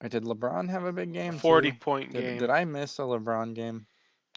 Did LeBron have a big game 40 too? point Did game. I miss a LeBron game?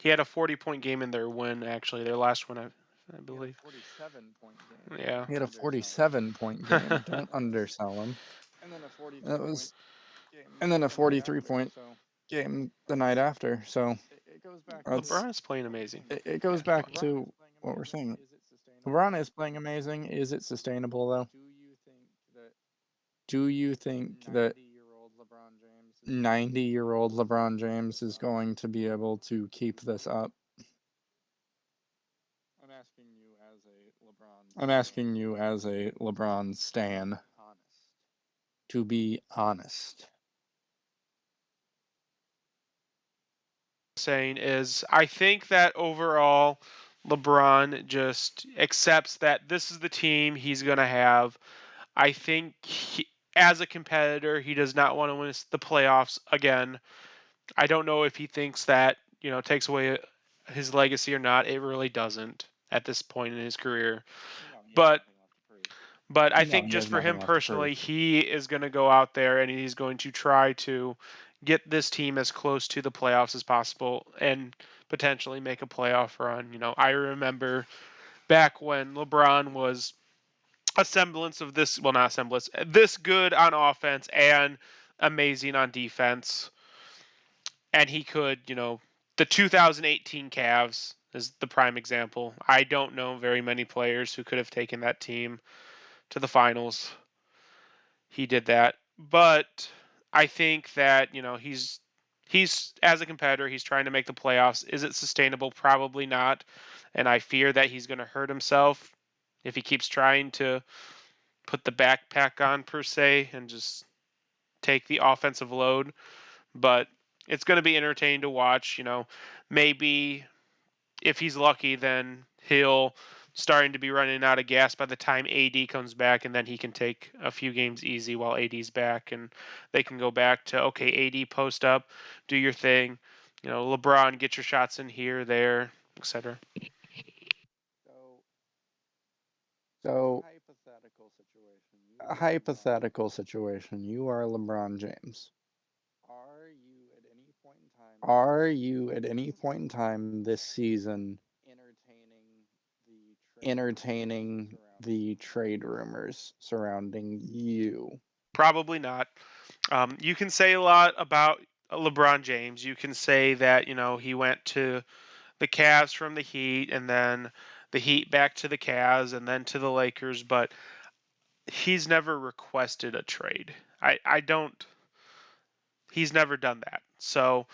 He had a 40-point game in their win, actually, their last win, I He had a believe. 47-point game. Yeah. Don't He had a undersell him. 47-point game. Don't undersell him. And then a That 43-point was, game and then a the night 43 after. point So game the night after. So it goes back to that's LeBron is playing what we're amazing. saying. it goes Yeah, back watch. LeBron to is playing what we're amazing. saying. Is it sustainable? LeBron is playing amazing. Is it sustainable though? Do you think that Do you think that 90-year-old LeBron James is going to be 90-year-old able to LeBron keep James this is up? going to be able to keep this up? I'm asking you as a LeBron I'm stan asking you as a LeBron to be stan honest. to be honest. Saying is, I think that overall, LeBron just accepts that this is the team he's going to have. I think as a competitor, he does not want to win the playoffs again. I don't know if he thinks that, takes away his legacy or not. It really doesn't at this point in his career. No, he has But nothing left to prove. I No, think he just has for nothing him left to personally, prove. he is going to go out there and he's going to try to get this team as close to the playoffs as possible and potentially make a playoff run. I remember back when LeBron was a semblance of this, well, not semblance, this good on offense and amazing on defense. And he could, the 2018 Cavs is the prime example. I don't know very many players who could have taken that team to the finals. He did that. But I think that, he's as a competitor, he's trying to make the playoffs. Is it sustainable? Probably not. And I fear that he's going to hurt himself if he keeps trying to put the backpack on per se and just take the offensive load. But it's going to be entertaining to watch. Maybe if he's lucky, then he'll starting to be running out of gas by the time AD comes back, and then he can take a few games easy while AD's back, and they can go back to okay, AD post up, do your thing. LeBron, get your shots in here, there, etc. So, So, hypothetical situation. You a are LeBron hypothetical James. situation. You are LeBron James. Are you at any point in time Are this you at any season point in time this season entertaining the trade rumors entertaining surrounding the you? trade rumors surrounding you? Probably not. You can say a lot about LeBron James. You can say that he went to the Cavs from the Heat, and then the Heat back to the Cavs, and then to the Lakers, but he's never requested a trade. I don't. He's never done that. So,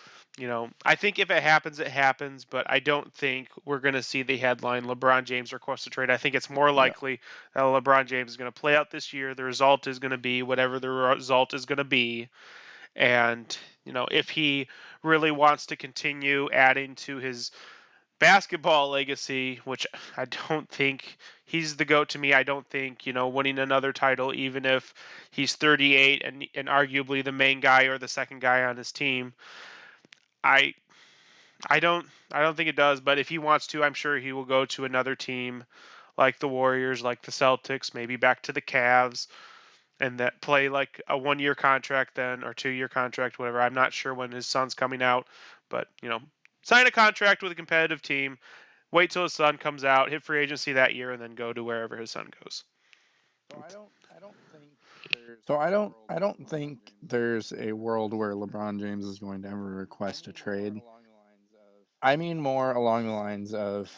I think if it happens, it happens, but I don't think we're going to see the headline LeBron James requests a trade. I think it's more No. likely that LeBron James is going to play out this year. The result is going to be whatever the result is going to be. And, if he really wants to continue adding to his basketball legacy, which I don't think he's the GOAT to me. I don't think, winning another title, even if he's 38 and arguably the main guy or the second guy on his team. I I don't think it does, but if he wants to, I'm sure he will go to another team like the Warriors, like the Celtics, maybe back to the Cavs and that play like a 1 year contract then or 2 year contract, whatever. I'm not sure when his son's coming out, but sign a contract with a competitive team, wait till his son comes out, hit free agency that year, and then go to wherever his son goes. So I don't think there's So a I don't world I where don't LeBron think James is going there's to a request a world where trade. LeBron James is going to ever I request a mean more trade. along the lines of I mean more along the lines of,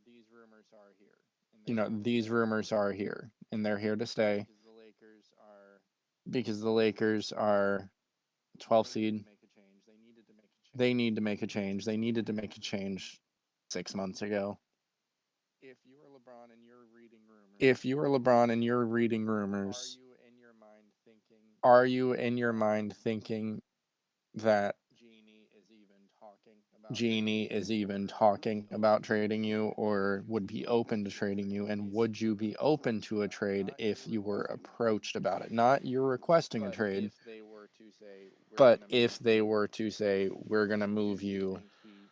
these rumors are here and they're here to these stay rumors are here and they're here to stay because the Lakers are because the Lakers are 12 they need to seed. make a change. They needed to make a They change. need to make a change. They needed to make a change 6 months ago. If you are LeBron and you're reading If rumors, you are LeBron and you're reading are rumors, you in your mind thinking are that you in your mind thinking that Genie is even talking about trading Genie you? is even talking about trading you or would be open to trading you? And He's would you be open to a trade not you if you were requesting a trade, approached about it? Not you requesting a but trade, if they were to say we're but gonna if move they you, were to say, we're going to do move you you, think he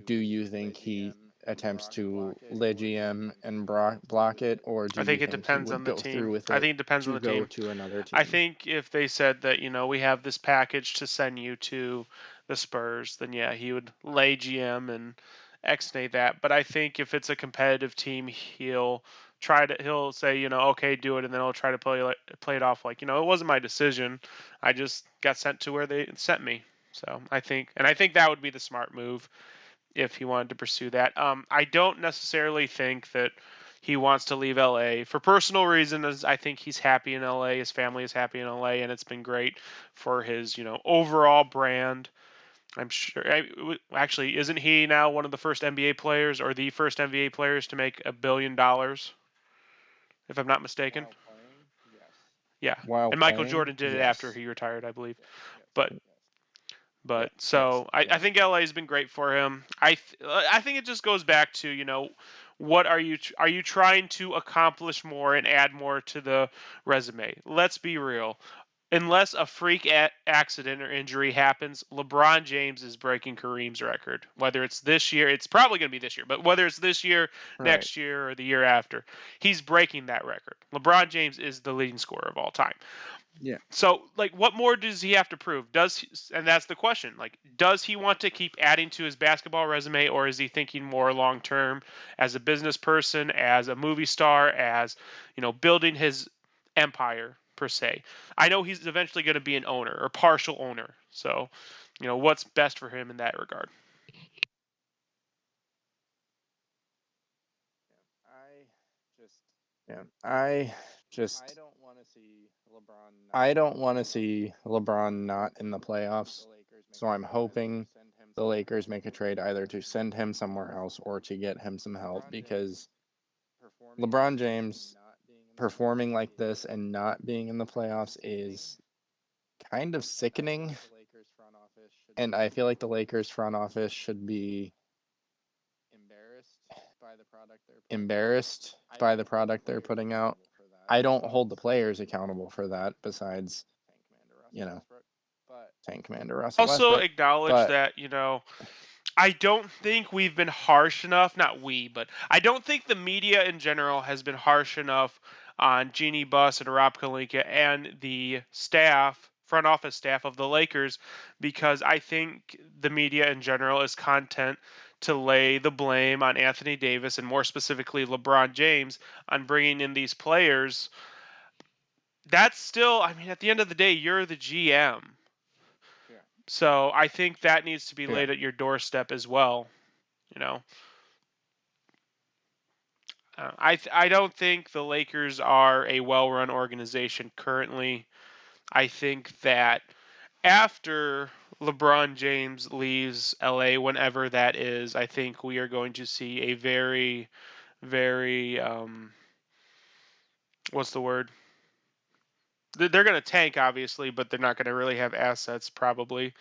do you think he attempts to lay GM and block it, or do I you think it think he depends would on the go through team. with I it think it depends on to the go team. to another I team? think if they said that, we have this package to send you to the Spurs, then yeah, he would lay GM and exnate that. But I think if it's a competitive team, he'll say, okay, do it, and then he'll try to play it off like, it wasn't my decision. I just got sent to where they sent me. So I think that would be the smart move if he wanted to pursue that. I don't necessarily think that he wants to leave LA for personal reasons. I think he's happy in LA. His family is happy in LA, and it's been great for his, overall brand. I'm sure. Actually, isn't he now one of the first NBA players or the first NBA players to make $1 billion, if I'm not mistaken? While playing, yes. Yeah. While And Michael playing, Jordan did it after yes. he retired, I believe. Yes. Yes. But Yes. Yeah, But yes, so I yes. think LA has been great for him. I think it just goes back to, what are you trying to accomplish more and add more to the resume? Let's be real. Unless a freak accident or injury happens, LeBron James is breaking Kareem's record. Whether it's this year, it's probably going to be this year, but whether it's this year, Right. next year, or the year after, he's breaking that record. LeBron James is the leading scorer of all time. Yeah. So, like, what more does he have to prove? And that's the question. Like, does he want to keep adding to his basketball resume, or is he thinking more long term as a business person, as a movie star, as building his empire per se? I know he's eventually going to be an owner or partial owner. So, what's best for him in that regard? Yeah. Just Yeah. I I just don't want to see LeBron not I in don't the want to playoffs. see LeBron So not I'm in the hoping playoffs. the Lakers make So a I'm trade either to hoping send him the somewhere Lakers else make a or to trade get either him to somewhere send else. him somewhere else or to get him some help, LeBron because James performing like LeBron this and James not being in the performing playoffs like this is and not being in the kind of playoffs sickening. is kind of I feel sickening. like the Lakers front office should And I be feel like the Lakers front office should be embarrassed by the product they're putting out. embarrassed I by don't the hold the product they're players putting out. accountable for that I don't hold the besides players accountable for that, besides, Tank Commander you Russell know, Westbrook. But Tank Commander Russell Also, Westbrook. acknowledge But that, I don't think we've been harsh enough, not we, but I don't think the media in general has been harsh enough on Jeannie Buss and Rob Kalinka and the front office staff of the Lakers, because I think the media in general is content to lay the blame on Anthony Davis and more specifically LeBron James on bringing in these players. That's still, I mean, at the end of the day, you're the GM. yeah, So I think that needs to be yeah, laid at your doorstep as well. You know, I don't think the Lakers are a well-run organization currently. I think that after LeBron James leaves LA, whenever that is, I think we are going to see a very, very what's the word? They're going to tank, obviously, but they're not going to really have assets, probably.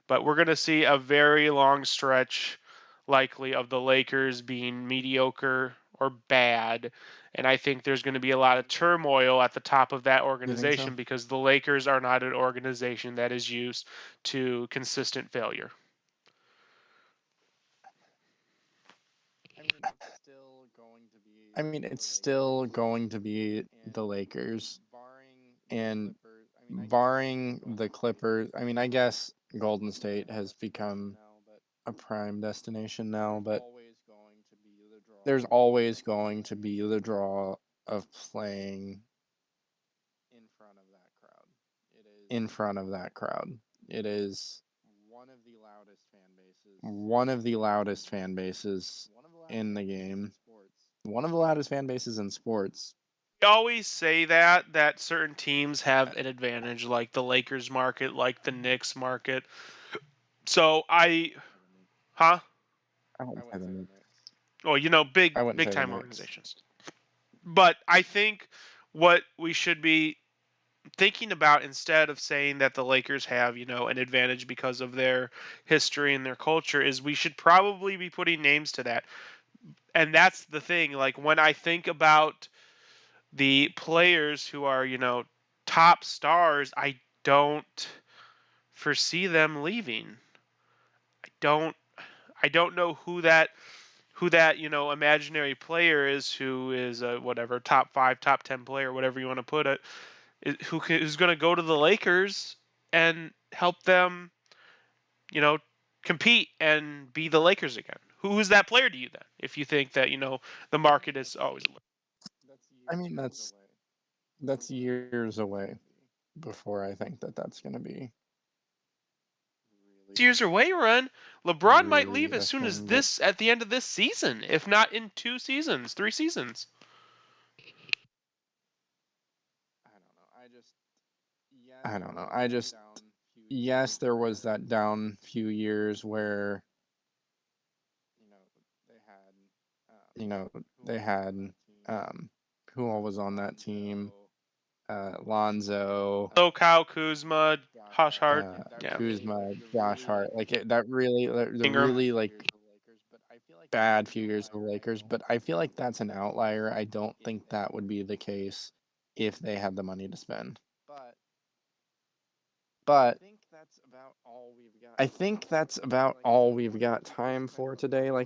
But we're going to see a very long stretch, likely, of the Lakers being mediocre or bad. And I think there's going to be a lot of turmoil at the top of that you think so? organization because the Lakers are not an organization that is used to consistent failure. I mean it's still going to be I mean, it's the still Lakers, going to be and the Lakers, barring the and Clippers. I mean, I guess barring the Golden State Clippers, I mean, I guess Golden is a State prime has destination become now, but a prime destination now, there's but always going to be the there's draw always of going to playing be the draw of playing in front of that crowd. It in is front of that crowd. It is one of the loudest fan bases, one of the loudest fan bases one of the loudest in the fan bases in game, sports. one of the loudest fan bases in sports. We always say that certain teams have an advantage, like the Lakers market, like the Knicks market. So I I, wouldn't say the Knicks. huh? I I wouldn't say wouldn't the say the Knicks. Knicks. Well, I big wouldn't big say the time Knicks. organizations. But I think what we should be thinking about, instead of saying that the Lakers have, an advantage because of their history and their culture, is we should probably be putting names to that. And that's the thing. Like, when I think about the players who are, top stars, I don't foresee them leaving. I don't I don't know who that imaginary player is who is a whatever top 5 top 10 player whatever you want to put it who's going to go to the Lakers and help them you know compete and be the Lakers again. Who is that player to you then, if you think that the I mean, market is always that's I mean, years away that's before I think years that that's away gonna be before I think that that's gonna be really years away run? LeBron might leave really as a soon as thing, but this at the end of this season, if not in 2 seasons, 3 seasons. I don't know. I Yes, don't there know. was that down few Yes, years there was where that down few years where, you know they had you know, who they all was on had that team? um who all was on that team? Lonzo, Lonzo, So Kyle Kuzma, Josh Hush Hart. Hart, Like that yeah, really, Kuzma, the Josh really Hart. Like that really the Ingram. really bad like few years of the Lakers. But I feel like that's bad an few years of the outlier. I Lakers, don't but I feel think like that's an that would be the outlier. I case don't if think they that had would the be money the to spend. case if they had the money to spend. But I But think that's about all we've got I time think for that's today. about Like I said, all I we've wanted to got do this time kind for of a today. Like